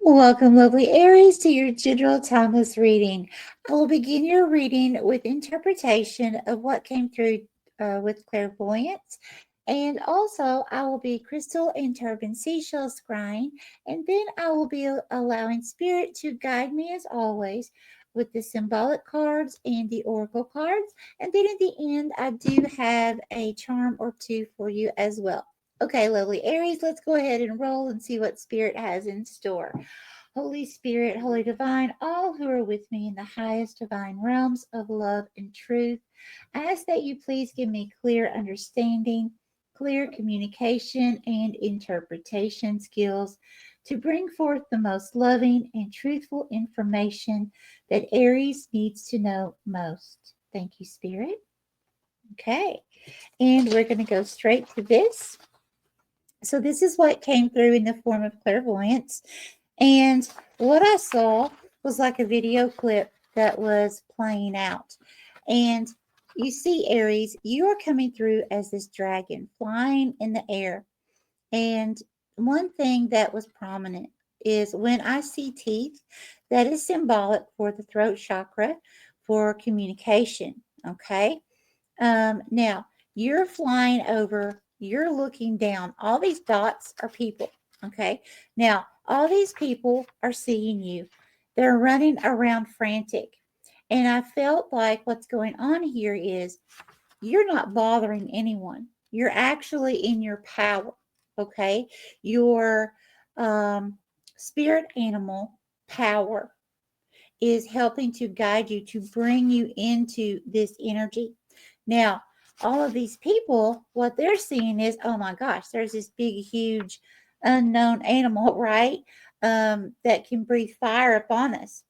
Welcome, lovely Aries, to your general timeless reading. I will begin your reading with interpretation of what came through with clairvoyance. And also, I will be crystal and turban seashell scrying. And then I will be allowing spirit to guide me as always with the symbolic cards and the oracle cards. And then at the end, I do have a charm or two for you as well. Okay, lovely Aries, let's go ahead and roll and see what spirit has in store. Holy Spirit, Holy Divine, all who are with me in the highest divine realms of love and truth, I ask that you please give me clear understanding, clear communication, and interpretation skills to bring forth the most loving and truthful information that Aries needs to know most. Thank you, Spirit. Okay, and we're going to go straight to this. So, this is what came through in the form of clairvoyance. And what I saw was like a video clip that was playing out. And you see, Aries, you are coming through as this dragon flying in the air. And one thing that was prominent is when I see teeth, that is symbolic for the throat chakra for communication. Okay. Now, you're flying over, you're looking down. All these dots are people. Okay. Now, all these people are seeing you. They're running around frantic. And I felt like what's going on here is you're not bothering anyone. You're actually in your power. Okay. Your spirit animal power is helping to guide you, to bring you into this energy. Now, all of these people, what they're seeing is, oh my gosh, there's this big, huge, unknown animal, right? That can breathe fire upon us.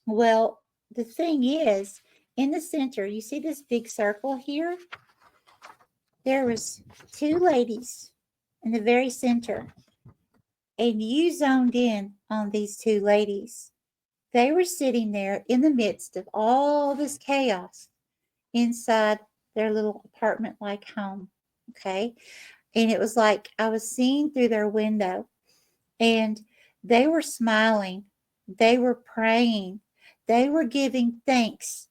Well, the thing is, in the center, you see this big circle here? There was two ladies in the very center, and you zoned in on these two ladies. They were sitting there in the midst of all this chaos inside their little apartment like home. Okay. And it was like I was seeing through their window, and they were smiling, they were praying, they were giving thanks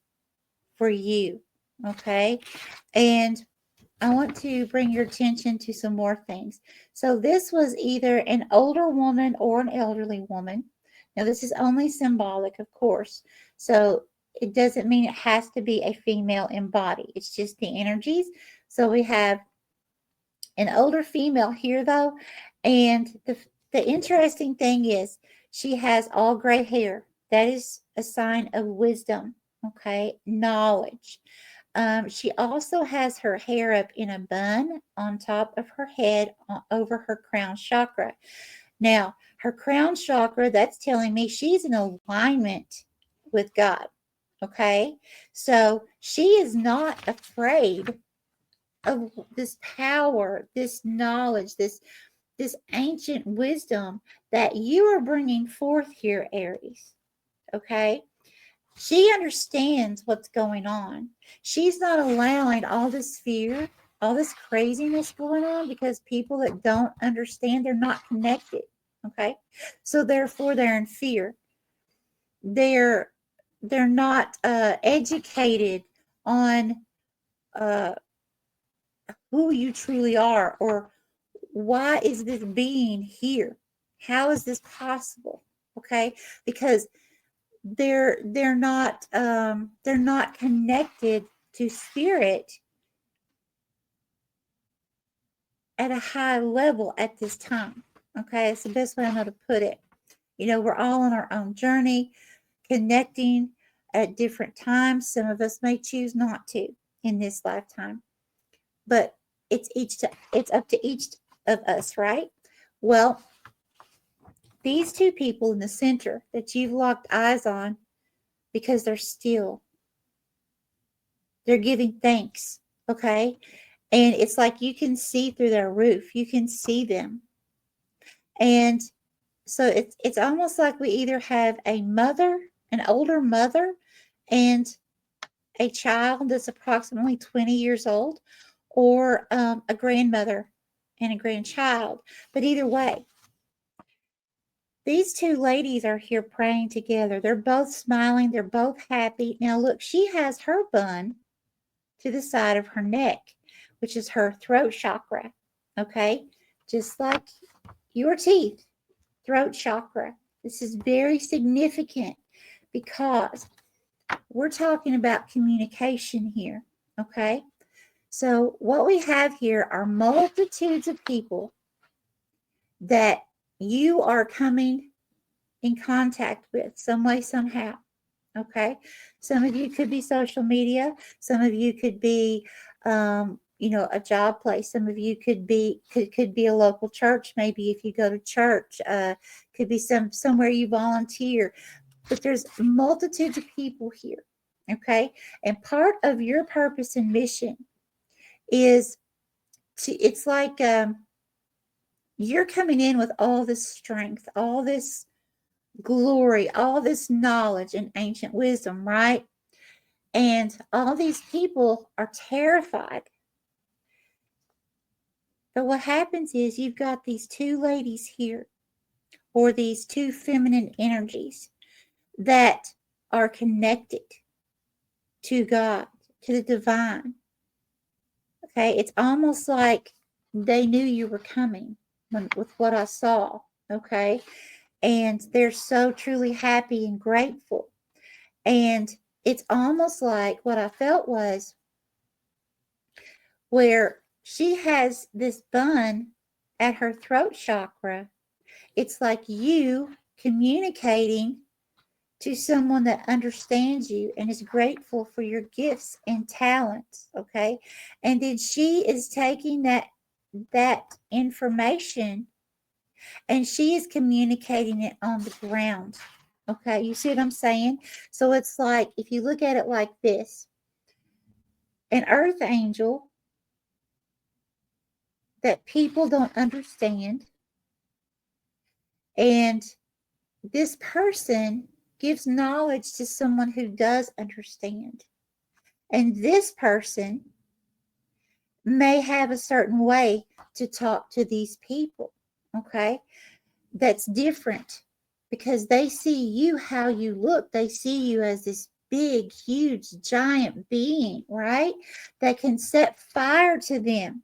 for you. Okay. And I want to bring your attention to some more things. So, this was either an older woman or an elderly woman. Now, this is only symbolic, of course. So, it doesn't mean it has to be a female embodied. It's just the energies. So, we have an older female here, though. And the interesting thing is, she has all gray hair. That is a sign of wisdom, okay? Knowledge. She also has her hair up in a bun on top of her head over her crown chakra. Now, her crown chakra, that's telling me she's in alignment with God. Okay. So she is not afraid of this power, this knowledge, this ancient wisdom that you are bringing forth here, Aries. Okay. She understands what's going on. She's not allowing all this fear, all this craziness going on because people that don't understand, they're not connected. Okay. So therefore they're in fear. They're they're not educated on uh, who you truly are, or why is this being here? How is this possible? Okay. Because they're not connected to spirit at a high level at this time. Okay, it's the best way I know to put it. You know, we're all on our own journey, connecting at different times. Some of us may choose not to in this lifetime, but it's up to each of us, right? Well, these two people in the center that you've locked eyes on, because they're still, they're giving thanks. Okay. And it's like you can see through their roof. You can see them. And so it's almost like we either have a mother, an older mother, and a child that's approximately 20 years old, or a grandmother and a grandchild. But either way, these two ladies are here praying together. They're both smiling. They're both happy. Now, look, she has her bun to the side of her neck, which is her throat chakra. Okay? Just like your teeth, throat chakra. This is very significant because we're talking about communication here. Okay? So, what we have here are multitudes of people that you are coming in contact with some way, somehow. Okay. Some of you could be social media. Some of you could be, a job place. Some of you could be a local church. Maybe if you go to church, could be somewhere you volunteer. But there's multitudes of people here. Okay. And part of your purpose and mission is it's like you're coming in with all this strength, all this glory, all this knowledge and ancient wisdom, right? And all these people are terrified. But what happens is you've got these two ladies here, or these two feminine energies that are connected to God, to the divine. Okay, it's almost like they knew you were coming with what I saw. Okay, and they're so truly happy and grateful. And it's almost like what I felt was where she has this bun at her throat chakra. It's like you communicating to someone that understands you and is grateful for your gifts and talents. Okay. And then she is taking that information and she is communicating it on the ground. Okay, you see what I'm saying? So it's like, if you look at it like this, an earth angel that people don't understand, and this person gives knowledge to someone who does understand. And this person may have a certain way to talk to these people, okay? That's different because they see you how you look. They see you as this big, huge, giant being, right? That can set fire to them,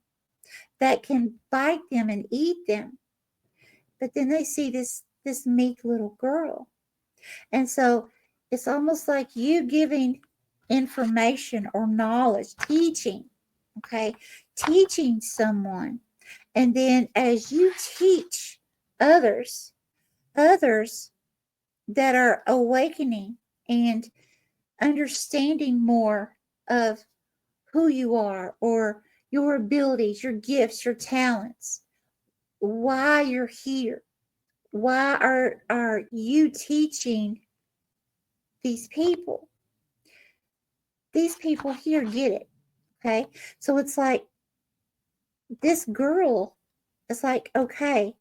that can bite them and eat them. But then they see this meek little girl. And so it's almost like you giving information or knowledge, teaching, okay? Teaching someone. And then as you teach others that are awakening and understanding more of who you are or your abilities, your gifts, your talents, why you're here. Why are you teaching these people? These people here get it. Okay. So it's like this girl is like, okay,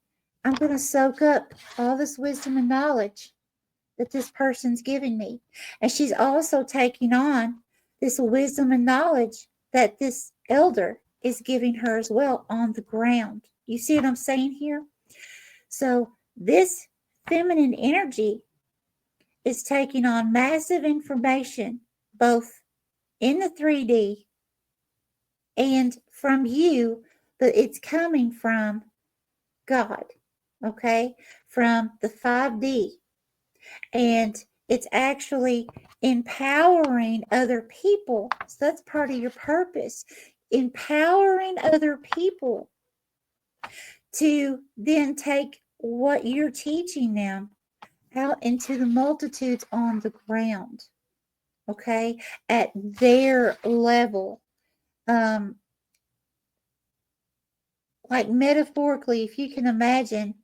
I'm going to soak up all this wisdom and knowledge that this person's giving me. And she's also taking on this wisdom and knowledge that this elder is giving her as well on the ground. You see what I'm saying here? So this feminine energy is taking on massive information, both in the 3D and from you, but it's coming from God, okay, from the 5D. And it's actually empowering other people. So that's part of your purpose, empowering other people to then take what you're teaching them out into the multitudes on the ground, okay, at their level. Like metaphorically, if you can imagine,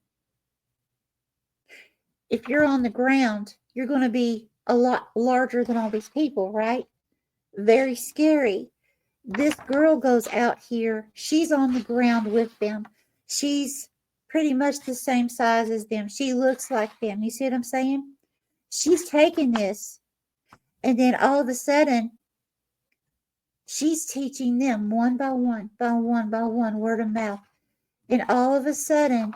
if you're on the ground, you're going to be a lot larger than all these people, right? Very scary. This girl goes out here. She's on the ground with them. She's pretty much the same size as them. She looks like them. You see what I'm saying? She's taking this, and then all of a sudden, she's teaching them one by one, by one, by one, word of mouth. And all of a sudden,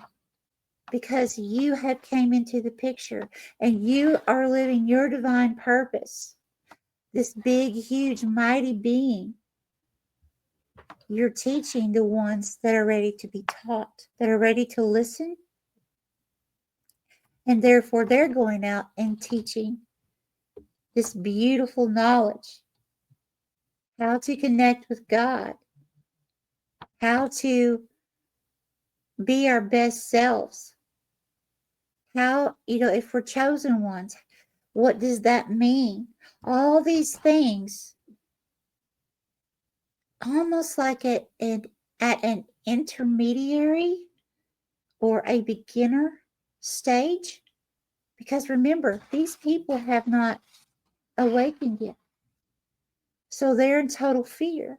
because you have came into the picture and you are living your divine purpose. This big, huge, mighty being. You're teaching the ones that are ready to be taught, that are ready to listen. And therefore, they're going out and teaching this beautiful knowledge, how to connect with God, how to be our best selves, how, if we're chosen ones, what does that mean? All these things, almost like at an intermediary or a beginner stage. Because remember, these people have not awakened yet. So they're in total fear.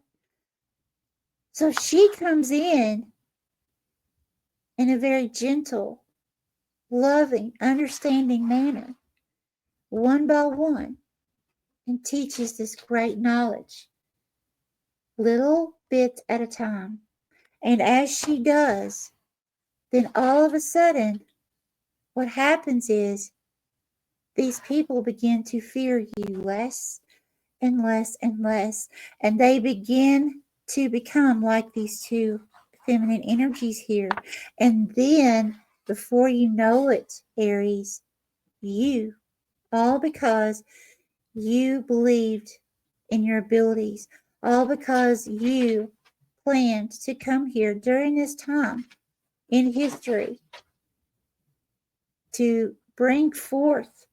So she comes in a very gentle, loving, understanding manner, one by one, and teaches this great knowledge, little bits at a time. And as she does, then all of a sudden, what happens is these people begin to fear you less and less and less, and they begin to become like these two feminine energies here. And then, before you know it, Aries, you, all because you believed in your abilities, all because you planned to come here during this time in history to bring forth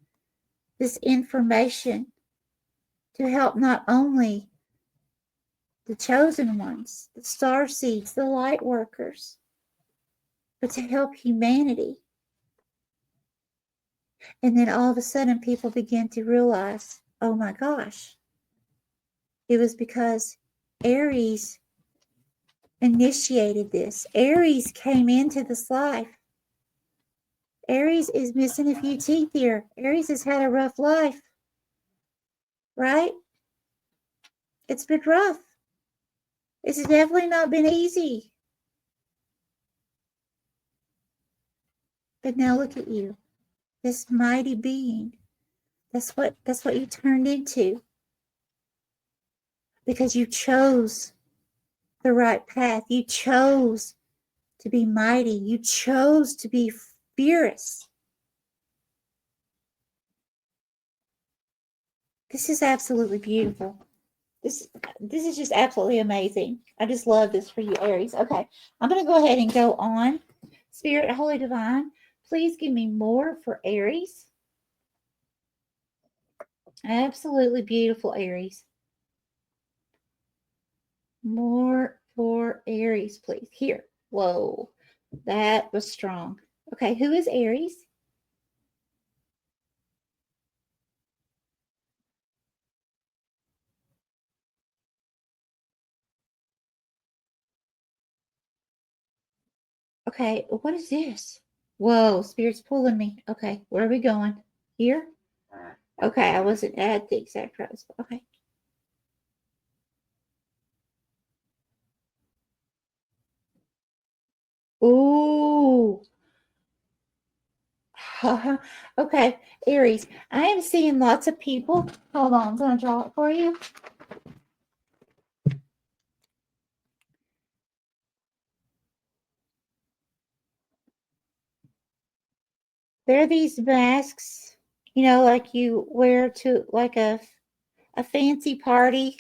this information to help not only the chosen ones, the star seeds, the light workers, but to help humanity. And then all of a sudden, people begin to realize, oh my gosh, it was because Aries initiated this. Aries came into this life. Aries is missing a few teeth here. Aries has had a rough life, right? It's been rough. It's definitely not been easy. But now look at you, this mighty being. That's what you turned into. Because you chose the right path. You chose to be mighty. You chose to be fierce. This is absolutely beautiful. This is just absolutely amazing. I just love this for you, Aries. Okay, I'm going to go ahead and go on. Spirit, Holy Divine, please give me more for Aries. Absolutely beautiful, Aries. More for Aries, please. Here. Whoa, that was strong. Okay, who is Aries? Okay, what is this? Whoa, Spirit's pulling me. Okay, where are we going? Here? Okay, I wasn't at the exact right spot. Okay. Ooh. Okay, Aries. I am seeing lots of people. Hold on, I'm going to draw it for you. There are these masks, like you wear to like a fancy party,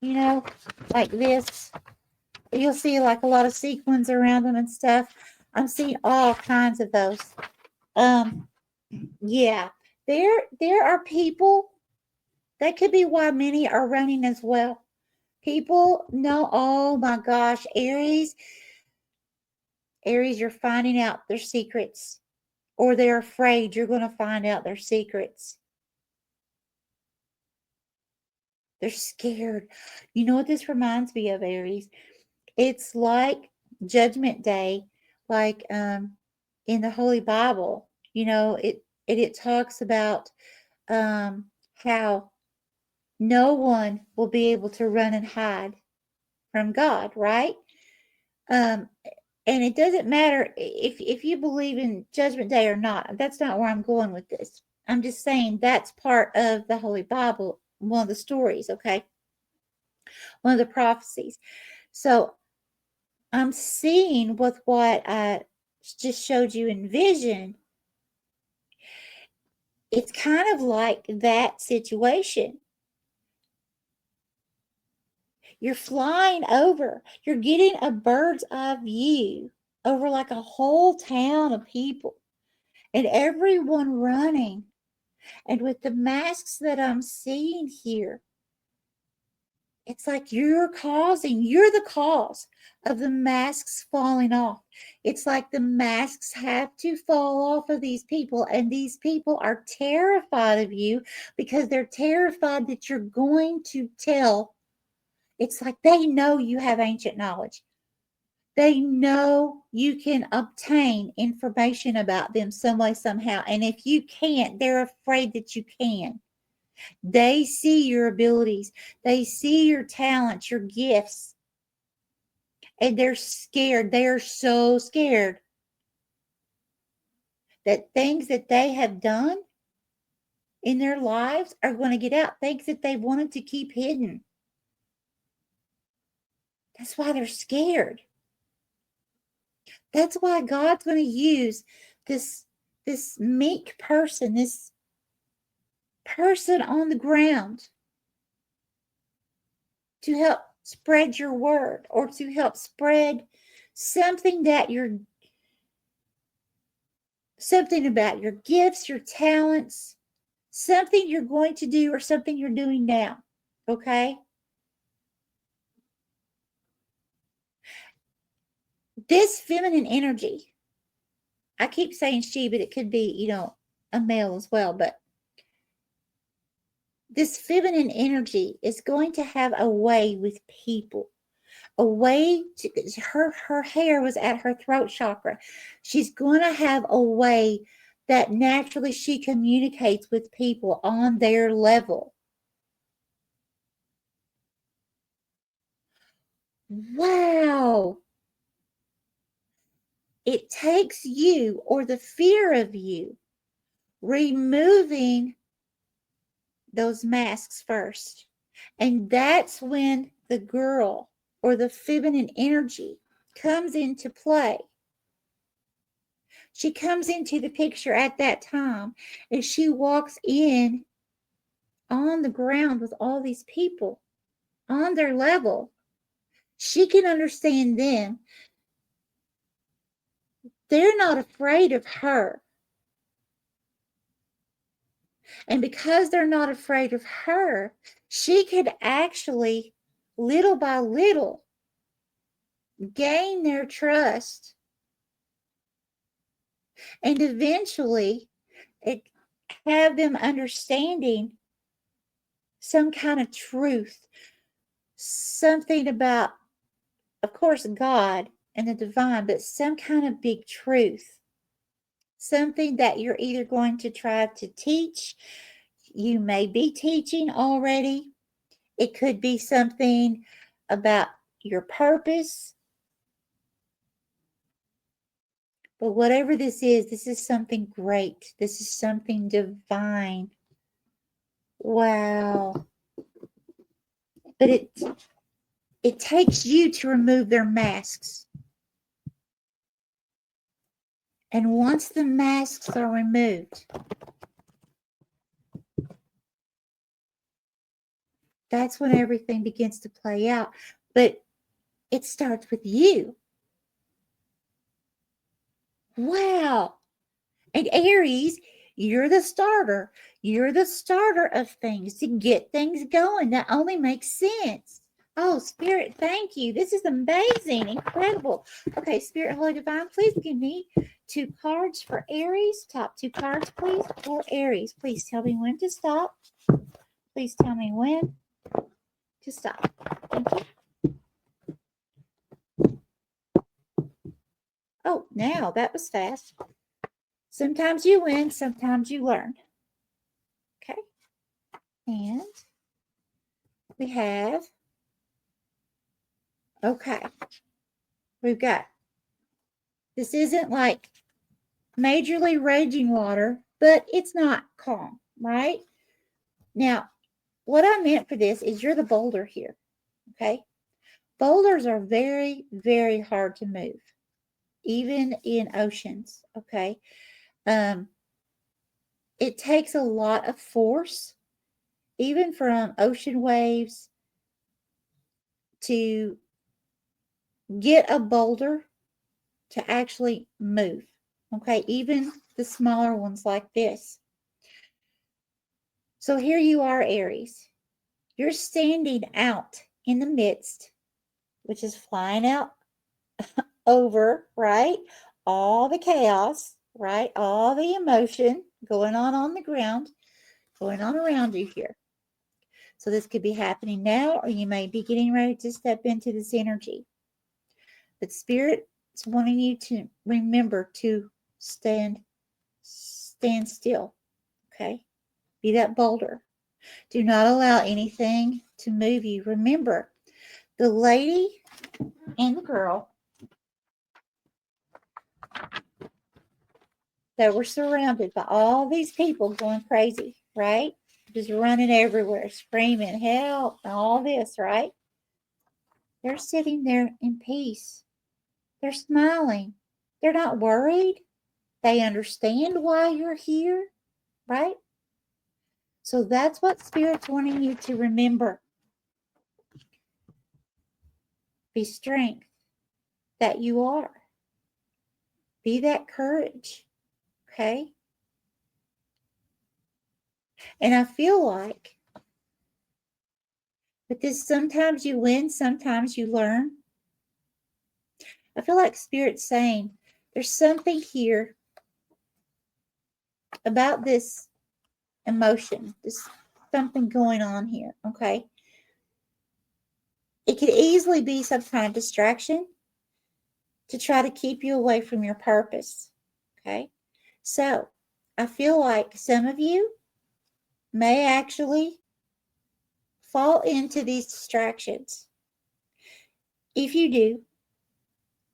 like this. You'll see like a lot of sequins around them and stuff. I'm seeing all kinds of those. Um, yeah, there are people. That could be why many are running as well. People know, oh my gosh, Aries, you're finding out their secrets, or they're afraid you're going to find out their secrets. They're scared. You know what this reminds me of, Aries? It's like Judgment Day, like in the Holy Bible. It talks about how no one will be able to run and hide from God, right? Um, And it doesn't matter if you believe in Judgment Day or not. That's not where I'm going with this. I'm just saying that's part of the Holy Bible, one of the stories, okay? One of the prophecies. So I'm seeing with what I just showed you in vision. It's kind of like that situation. You're flying over, you're getting a bird's eye view over like a whole town of people and everyone running. And with the masks that I'm seeing here, it's like you're the cause of the masks falling off. It's like the masks have to fall off of these people, and these people are terrified of you because they're terrified that you're going to tell. It's like they know you have ancient knowledge. They know you can obtain information about them some way, somehow. And if you can't, they're afraid that you can. They see your abilities, they see your talents, your gifts, and they're scared. They are so scared that things that they have done in their lives are going to get out, things that they wanted to keep hidden. That's why they're scared. That's why God's going to use this meek person, this person on the ground to help spread your word or to help spread something that you're something about your gifts, your talents, something you're going to do or something you're doing now. Okay? This feminine energy, I keep saying she, but it could be, a male as well, but this feminine energy is going to have a way with people. A way to her hair was at her throat chakra. She's going to have a way that naturally she communicates with people on their level. Wow. It takes you or the fear of you removing those masks first. And that's when the girl or the feminine energy comes into play. She comes into the picture at that time and she walks in on the ground with all these people on their level. She can understand them. They're not afraid of her. And because they're not afraid of her, she could actually, little by little, gain their trust. And eventually, have them understanding some kind of truth, something about, of course, God and the divine, but some kind of big truth, something that you're either going to try to teach, you may be teaching already. It could be something about your purpose. But whatever this is something great. This is something divine. Wow. But it takes you to remove their masks. And once the masks are removed, that's when everything begins to play out. But it starts with you. Wow. And Aries, you're the starter. You're the starter of things to get things going. That only makes sense. Oh, Spirit, thank you. This is amazing, incredible. Okay, Spirit, Holy Divine, please give me 2 cards for Aries. Top 2 cards, please, for Aries. Please tell me when to stop. Please tell me when to stop. Thank you. Oh, now that was fast. Sometimes you win, sometimes you learn. Okay. And we have, okay, we've got This isn't like majorly raging water, but it's not calm, right? Now, what I meant for this is you're the boulder here, okay? Boulders are very, very hard to move, even in oceans, okay? It takes a lot of force, even from ocean waves, to get a boulder to actually move, okay? Even the smaller ones like this. So here you are, Aries. You're standing out in the midst, which is flying out over, right? All the chaos, right? All the emotion going on the ground, going on around you here. So this could be happening now, or you may be getting ready to step into this energy. But Spirit's wanting you to remember to stand still, okay? Be that boulder. Do not allow anything to move you. Remember, the lady and the girl that were surrounded by all these people going crazy, right? Just running everywhere, screaming, help, and all this, right? They're sitting there in peace. They're smiling. They're not worried. They understand why you're here, right? So that's what Spirit's wanting you to remember. Be strength that you are. Be that courage, okay? And I feel like with this, sometimes you win, sometimes you learn. I feel like Spirit's saying there's something here about this emotion, there's something going on here, okay? It could easily be some kind of distraction to try to keep you away from your purpose, okay? So I feel like some of you may actually fall into these distractions. If you do,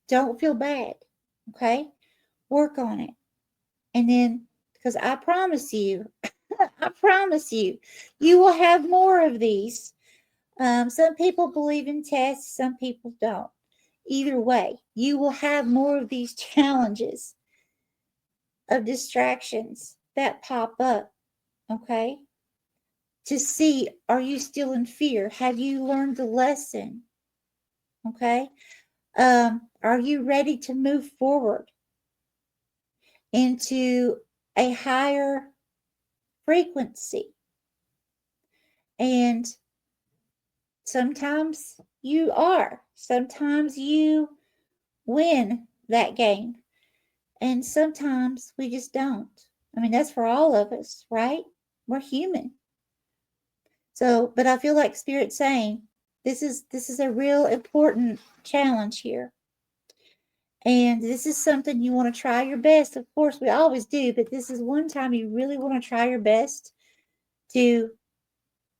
don't feel bad, okay? Work on it. And then, because I promise you, I promise you, you will have more of these. Some people believe in tests, some people don't. Either way, you will have more of these challenges of distractions that pop up, okay? To see, are you still in fear? Have you learned the lesson? Okay? Are you ready to move forward into a higher frequency? And sometimes you are. Sometimes you win that game. And sometimes we just don't. I mean, that's for all of us, right? We're human. So, but I feel like Spirit's saying this is a real important challenge here. And this is something you want to try your best. Of course, we always do, but this is one time you really want to try your best to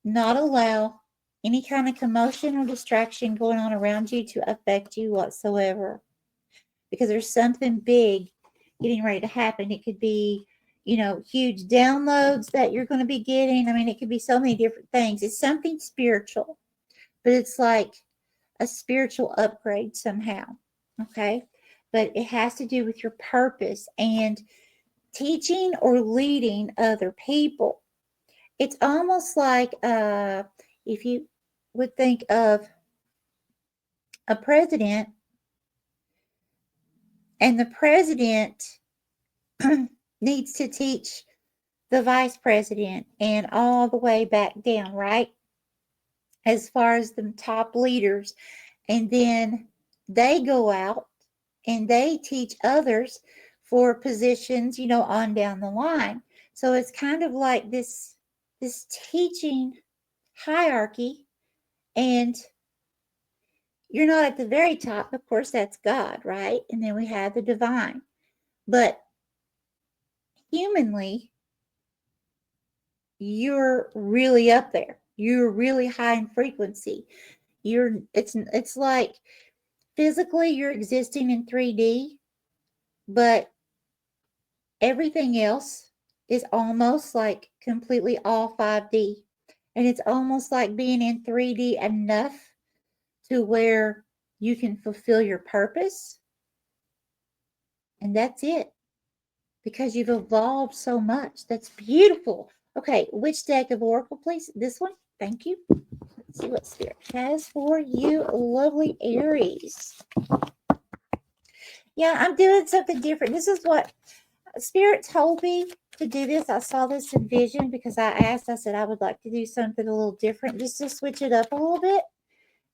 not allow any kind of commotion or distraction going on around you to affect you whatsoever. Because there's something big getting ready to happen. It could be, huge downloads that you're going to be getting. I mean, it could be so many different things. It's something spiritual, but it's like a spiritual upgrade somehow. Okay. But it has to do with your purpose and teaching or leading other people. It's almost like if you would think of a president, and the president needs to teach the vice president and all the way back down, right? As far as the top leaders. And then they go out and they teach others for positions, on down the line. So it's kind of like this teaching hierarchy, and you're not at the very top. Of course, that's God, right? And then we have the divine. But humanly, you're really up there. You're really high in frequency. It's like physically you're existing in 3D, but everything else is almost like completely all 5D. And it's almost like being in 3D enough to where you can fulfill your purpose. And that's it. Because you've evolved so much. That's beautiful. Okay, which deck of Oracle, please? This one. Thank you. Let's see what Spirit has for you, lovely Aries. Yeah, I'm doing something different. This is what Spirit told me to do this. I saw this in vision because I said I would like to do something a little different just to switch it up a little bit.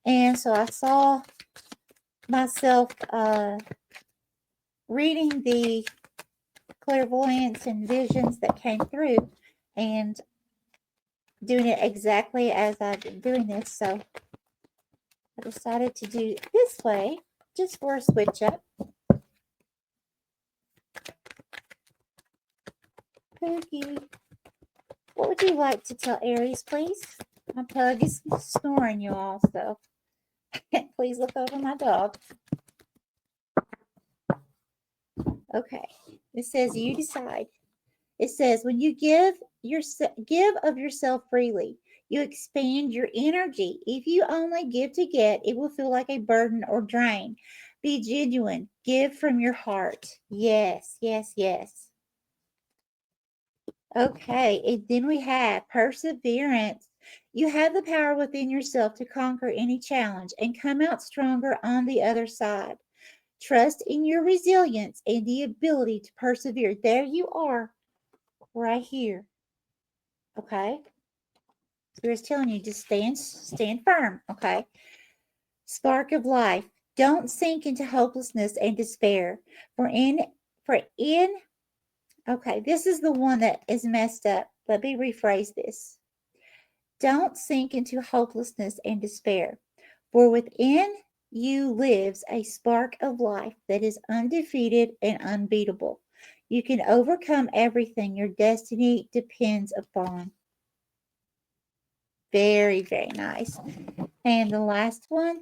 And so I saw myself reading the clairvoyance and visions that came through and doing it exactly as I've been doing this. So I decided to do it this way just for a switch up. Pookie, what would you like to tell Aries, please? My pug is snoring, you all, so please look over my dog. Okay, it says you decide. It says when you give of yourself freely, you expand your energy. If you only give to get, it will feel like a burden or drain. Be genuine. Give from your heart. Yes, yes, yes. Okay, and then we have perseverance. You have the power within yourself to conquer any challenge and come out stronger on the other side. Trust in your resilience and the ability to persevere. There you are, right here. Okay? Spirit's telling you to stand firm. Okay? Spark of life. Don't sink into hopelessness and despair. Okay, this is the one that is messed up. Let me rephrase this. Don't sink into hopelessness and despair, for within you lives a spark of life that is undefeated and unbeatable. You can overcome everything your destiny depends upon. Very, very nice. And the last one,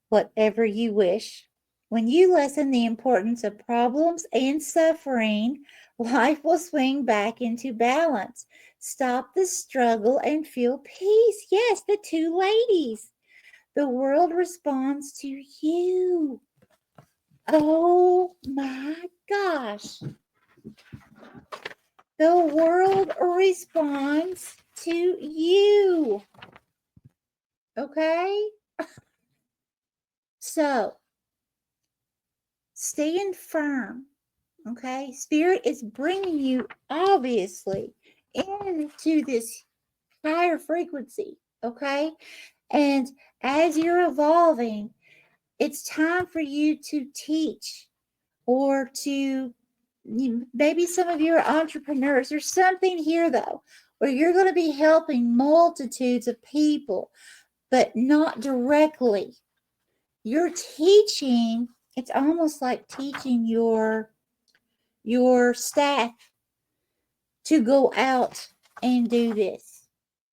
whatever you wish. When you lessen the importance of problems and suffering, life will swing back into balance. Stop the struggle and feel peace. Yes, the two ladies. The world responds to you. Oh my gosh. The world responds to you. Okay? So, stand firm. Okay? Spirit is bringing you, obviously, into this higher frequency. Okay? And as you're evolving, it's time for you to teach or to, maybe some of you are entrepreneurs. There's something here, though, where you're going to be helping multitudes of people, but not directly. You're teaching, it's almost like teaching your staff to go out and do this.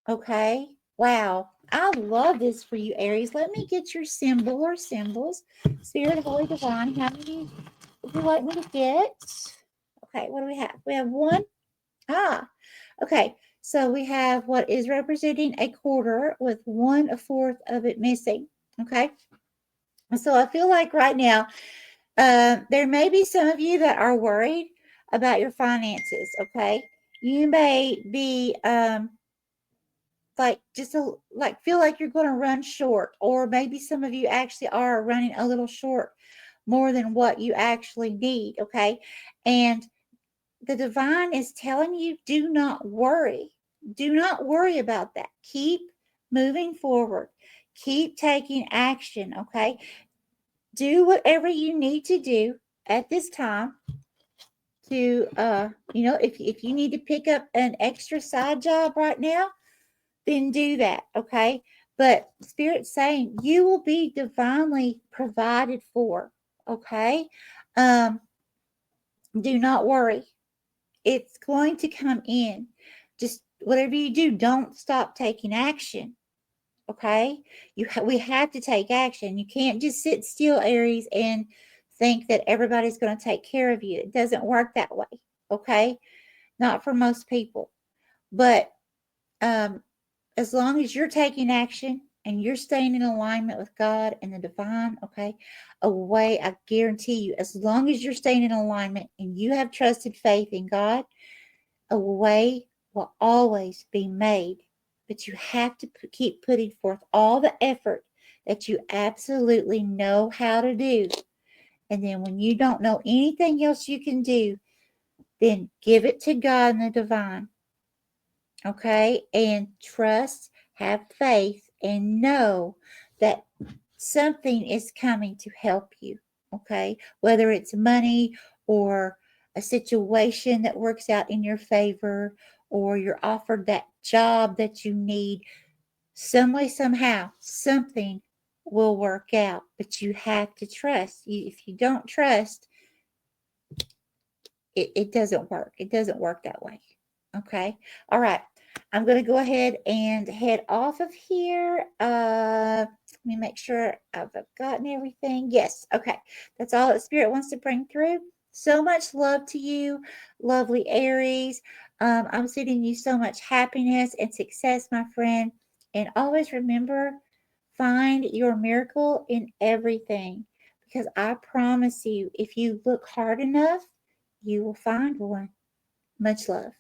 Okay? Wow. I love this for you, Aries. Let me get your symbol or symbols. Spirit, Holy, Divine, how many would you like me to get? Okay, what do we have? We have one. Okay. So we have what is representing a quarter with 1/4 of it missing. Okay. So I feel like right now, there may be some of you that are worried about your finances. Okay. You may be like feel like you're going to run short, or maybe some of you actually are running a little short more than what you actually need. Okay. And the divine is telling you, do not worry. Do not worry about that. Keep moving forward. Keep taking action. Okay. Do whatever you need to do at this time to, if you need to pick up an extra side job right now, then do that. Okay. But Spirit's saying you will be divinely provided for. Okay. Um, do not worry. It's going to come in. Just whatever you do, don't stop taking action. Okay? We have to take action. You can't just sit still, Aries, and think that everybody's going to take care of you. It doesn't work that way. Okay. Not for most people. But as long as you're taking action and you're staying in alignment with God and the divine, okay, I guarantee you, as long as you're staying in alignment and you have trusted faith in God, a way will always be made. But you have to keep putting forth all the effort that you absolutely know how to do. And then when you don't know anything else you can do, then give it to God and the divine. Okay? And trust, have faith, and know that something is coming to help you. Okay? Whether it's money or a situation that works out in your favor, or you're offered that job that you need, some way, somehow, something will work out. But you have to trust. If you don't trust, it doesn't work. It doesn't work that way. Okay. All right. I'm going to go ahead and head off of here. Let me make sure I've gotten everything. Yes. Okay. That's all that Spirit wants to bring through. So much love to you, lovely Aries. I'm sending you so much happiness and success, my friend. And always remember, find your miracle in everything. Because I promise you, if you look hard enough, you will find one. Much love.